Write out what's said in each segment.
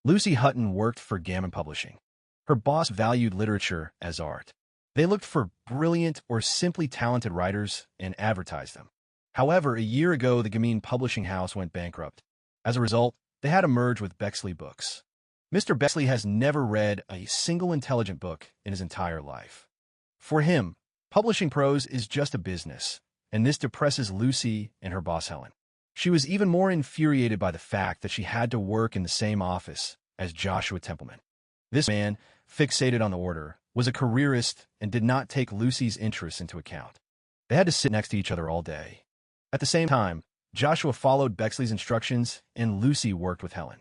Lucy Hutton worked for Gammon Publishing. Her boss valued literature as art. They looked for brilliant or simply talented writers and advertised them. However, a year ago, the Gammon Publishing House went bankrupt. As a result, they had to merge with Bexley Books. Mr. Bexley has never read a single intelligent book in his entire life. For him, publishing prose is just a business, and this depresses Lucy and her boss Helen. She was even more infuriated by the fact that she had to work in the same office as Joshua Templeman. This man, fixated on the order, was a careerist and did not take Lucy's interests into account. They had to sit next to each other all day. At the same time, Joshua followed Bexley's instructions and Lucy worked with Helen.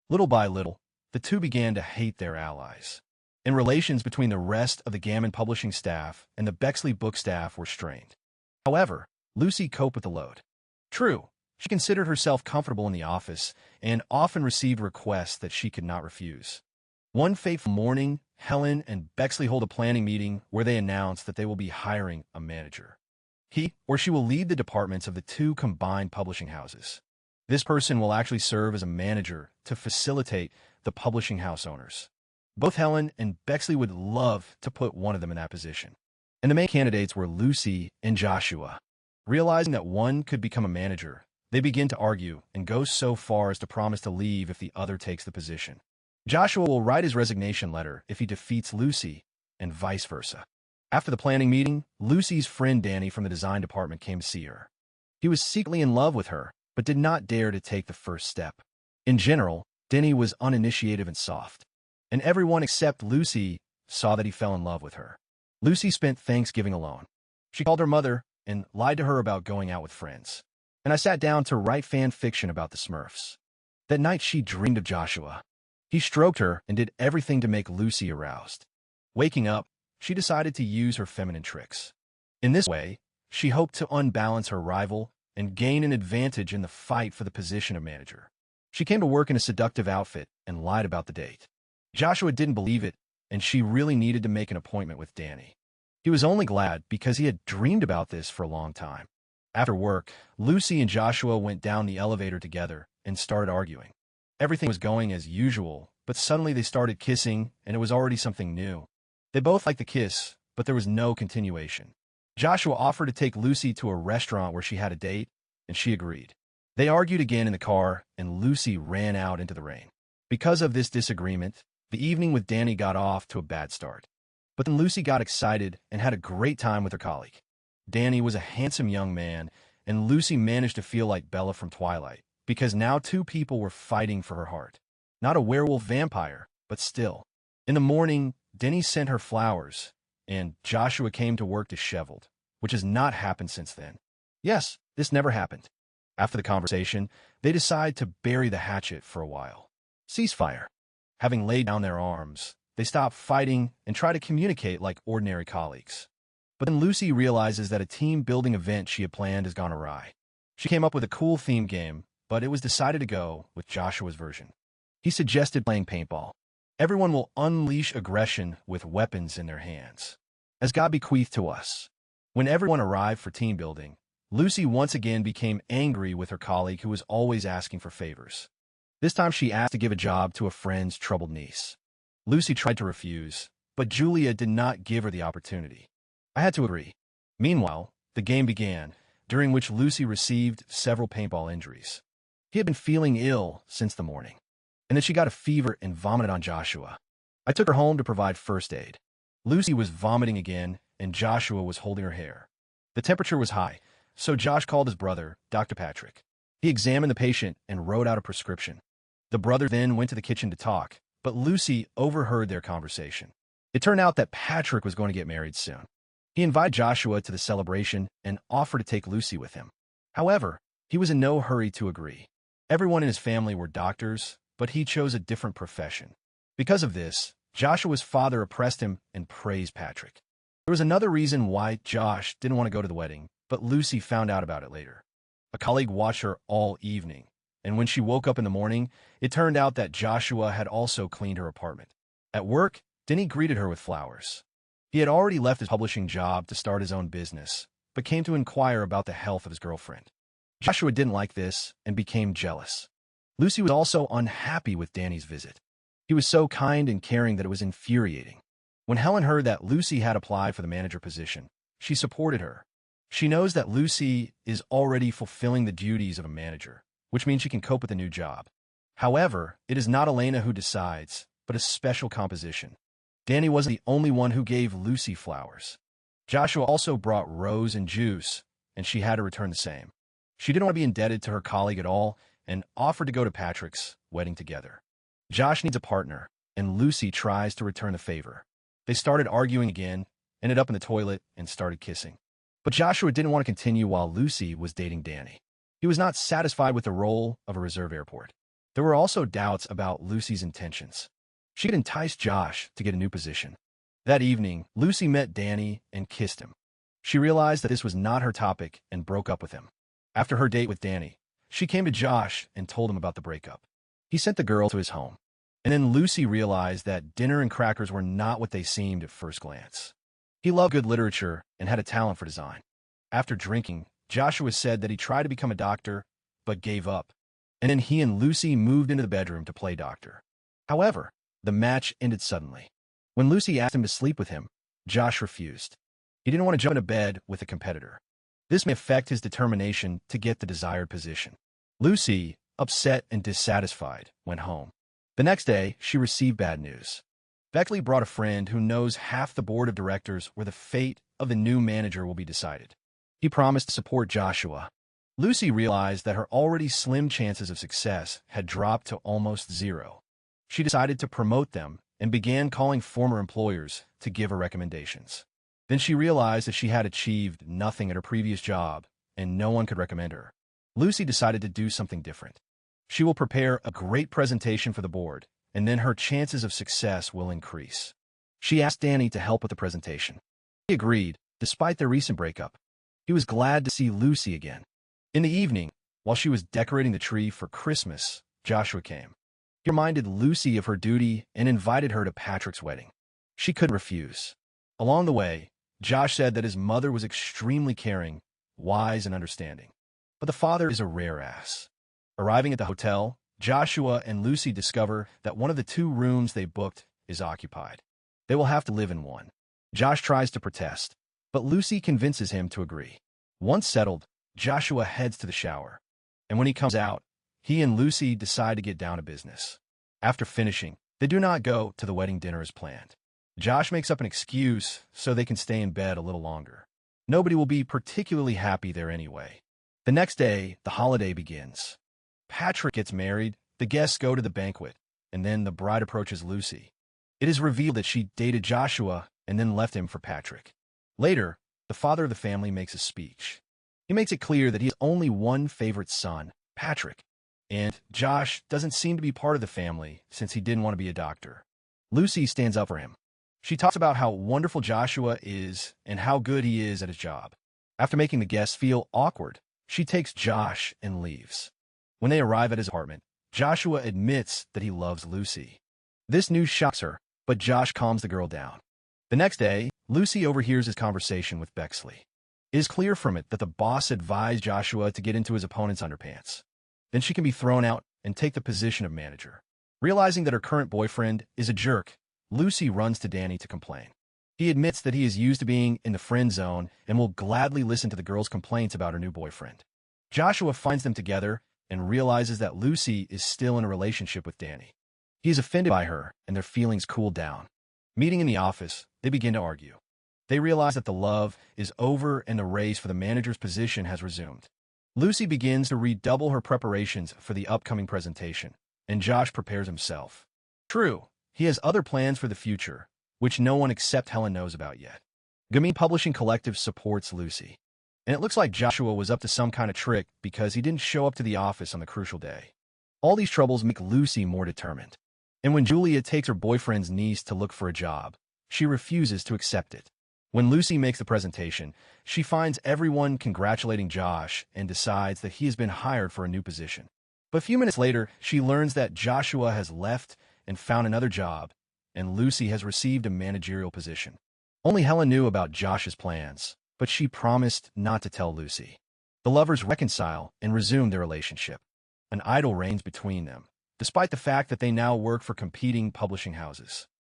Little by little, the two began to hate their allies. And relations between the rest of the Gammon Publishing staff and the Bexley book staff were strained. However, Lucy coped with the load. True, she considered herself comfortable in the office and often received requests that she could not refuse. One fateful morning, Helen and Bexley hold a planning meeting where they announce that they will be hiring a manager. He or she will lead the departments of the two combined publishing houses. This person will actually serve as a manager to facilitate the publishing house owners. Both Helen and Bexley would love to put one of them in that position. And the main candidates were Lucy and Joshua. Realizing that one could become a manager, they begin to argue and go so far as to promise to leave if the other takes the position. Joshua will write his resignation letter if he defeats Lucy, and vice versa. After the planning meeting, Lucy's friend Danny from the design department came to see her. He was secretly in love with her, but did not dare to take the first step. In general, Danny was uninitiative and soft, and everyone except Lucy saw that he fell in love with her. Lucy spent Thanksgiving alone. She called her mother and lied to her about going out with friends. And I sat down to write fan fiction about the Smurfs. That night she dreamed of Joshua. He stroked her and did everything to make Lucy aroused. Waking up, she decided to use her feminine tricks. In this way, she hoped to unbalance her rival and gain an advantage in the fight for the position of manager. She came to work in a seductive outfit and lied about the date. Joshua didn't believe it, and she really needed to make an appointment with Danny. He was only glad because he had dreamed about this for a long time. After work, Lucy and Joshua went down the elevator together and started arguing. Everything was going as usual, but suddenly they started kissing, and it was already something new. They both liked the kiss, but there was no continuation. Joshua offered to take Lucy to a restaurant where she had a date, and she agreed. They argued again in the car, and Lucy ran out into the rain. Because of this disagreement, the evening with Danny got off to a bad start. But then Lucy got excited and had a great time with her colleague. Danny was a handsome young man, and Lucy managed to feel like Bella from Twilight, because now two people were fighting for her heart. Not a werewolf vampire, but still. In the morning, Denny sent her flowers, and Joshua came to work disheveled, which has not happened since then. Yes, this never happened. After the conversation, they decide to bury the hatchet for a while. Ceasefire. Having laid down their arms, they stop fighting and try to communicate like ordinary colleagues. But then Lucy realizes that a team-building event she had planned has gone awry. She came up with a cool theme game, but it was decided to go with Joshua's version. He suggested playing paintball. Everyone will unleash aggression with weapons in their hands, as God bequeathed to us. When everyone arrived for team building, Lucy once again became angry with her colleague who was always asking for favors. This time she asked to give a job to a friend's troubled niece. Lucy tried to refuse, but Julia did not give her the opportunity. I had to agree. Meanwhile, the game began, during which Lucy received several paintball injuries. He had been feeling ill since the morning, and then she got a fever and vomited on Joshua. I took her home to provide first aid. Lucy was vomiting again, and Joshua was holding her hair. The temperature was high, so Josh called his brother, Dr. Patrick. He examined the patient and wrote out a prescription. The brother then went to the kitchen to talk, but Lucy overheard their conversation. It turned out that Patrick was going to get married soon. He invited Joshua to the celebration and offered to take Lucy with him. However, he was in no hurry to agree. Everyone in his family were doctors, but he chose a different profession. Because of this, Joshua's father oppressed him and praised Patrick. There was another reason why Josh didn't want to go to the wedding, but Lucy found out about it later. A colleague watched her all evening, and when she woke up in the morning, it turned out that Joshua had also cleaned her apartment. At work, Denny greeted her with flowers. He had already left his publishing job to start his own business, but came to inquire about the health of his girlfriend. Joshua didn't like this and became jealous. Lucy was also unhappy with Danny's visit. He was so kind and caring that it was infuriating. When Helen heard that Lucy had applied for the manager position, she supported her. She knows that Lucy is already fulfilling the duties of a manager, which means she can cope with the new job. However, it is not Elena who decides, but a special composition. Danny wasn't the only one who gave Lucy flowers. Joshua also brought rose and juice, and she had to return the same. She didn't want to be indebted to her colleague at all and offered to go to Patrick's wedding together. Josh needs a partner, and Lucy tries to return the favor. They started arguing again, ended up in the toilet, and started kissing. But Joshua didn't want to continue while Lucy was dating Danny. He was not satisfied with the role of a reserve airport. There were also doubts about Lucy's intentions. She had enticed Josh to get a new position. That evening, Lucy met Danny and kissed him. She realized that this was not her topic and broke up with him. After her date with Danny, she came to Josh and told him about the breakup. He sent the girl to his home. And then Lucy realized that dinner and crackers were not what they seemed at first glance. He loved good literature and had a talent for design. After drinking, Joshua said that he tried to become a doctor, but gave up. And then he and Lucy moved into the bedroom to play doctor. However, the match ended suddenly. When Lucy asked him to sleep with him, Josh refused. He didn't want to jump into bed with a competitor. This may affect his determination to get the desired position. Lucy, upset and dissatisfied, went home. The next day, she received bad news. Beckley brought a friend who knows half the board of directors where the fate of the new manager will be decided. He promised to support Joshua. Lucy realized that her already slim chances of success had dropped to almost zero. She decided to promote them and began calling former employers to give her recommendations. Then she realized that she had achieved nothing at her previous job and no one could recommend her. Lucy decided to do something different. She will prepare a great presentation for the board, and then her chances of success will increase. She asked Danny to help with the presentation. He agreed, despite their recent breakup. He was glad to see Lucy again. In the evening, while she was decorating the tree for Christmas, Joshua came. He reminded Lucy of her duty and invited her to Patrick's wedding. She couldn't refuse. Along the way, Josh said that his mother was extremely caring, wise, and understanding. But the father is a rare ass. Arriving at the hotel, Joshua and Lucy discover that one of the 2 rooms they booked is occupied. They will have to live in one. Josh tries to protest, but Lucy convinces him to agree. Once settled, Joshua heads to the shower. And when he comes out, he and Lucy decide to get down to business. After finishing, they do not go to the wedding dinner as planned. Josh makes up an excuse so they can stay in bed a little longer. Nobody will be particularly happy there anyway. The next day, the holiday begins. Patrick gets married, the guests go to the banquet, and then the bride approaches Lucy. It is revealed that she dated Joshua and then left him for Patrick. Later, the father of the family makes a speech. He makes it clear that he has only one favorite son, Patrick, and Josh doesn't seem to be part of the family since he didn't want to be a doctor. Lucy stands up for him. She talks about how wonderful Joshua is and how good he is at his job. After making the guests feel awkward, she takes Josh and leaves. When they arrive at his apartment, Joshua admits that he loves Lucy. This news shocks her, but Josh calms the girl down. The next day, Lucy overhears his conversation with Bexley. It is clear from it that the boss advised Joshua to get into his opponent's underpants. Then she can be thrown out and take the position of manager. Realizing that her current boyfriend is a jerk, Lucy runs to Danny to complain. He admits that he is used to being in the friend zone and will gladly listen to the girl's complaints about her new boyfriend. Joshua finds them together and realizes that Lucy is still in a relationship with Danny. He is offended by her, and their feelings cool down. Meeting in the office, they begin to argue. They realize that the love is over and the race for the manager's position has resumed. Lucy begins to redouble her preparations for the upcoming presentation, and Josh prepares himself. True, he has other plans for the future, which no one except Helen knows about yet. Gamine Publishing Collective supports Lucy. And it looks like Joshua was up to some kind of trick because he didn't show up to the office on the crucial day. All these troubles make Lucy more determined. And when Julia takes her boyfriend's niece to look for a job, she refuses to accept it. When Lucy makes the presentation, she finds everyone congratulating Josh and decides that he has been hired for a new position. But a few minutes later, she learns that Joshua has left and found another job, and Lucy has received a managerial position. Only Helen knew about Josh's plans, but she promised not to tell Lucy. The lovers reconcile and resume their relationship. An idyll reigns between them, despite the fact that they now work for competing publishing houses.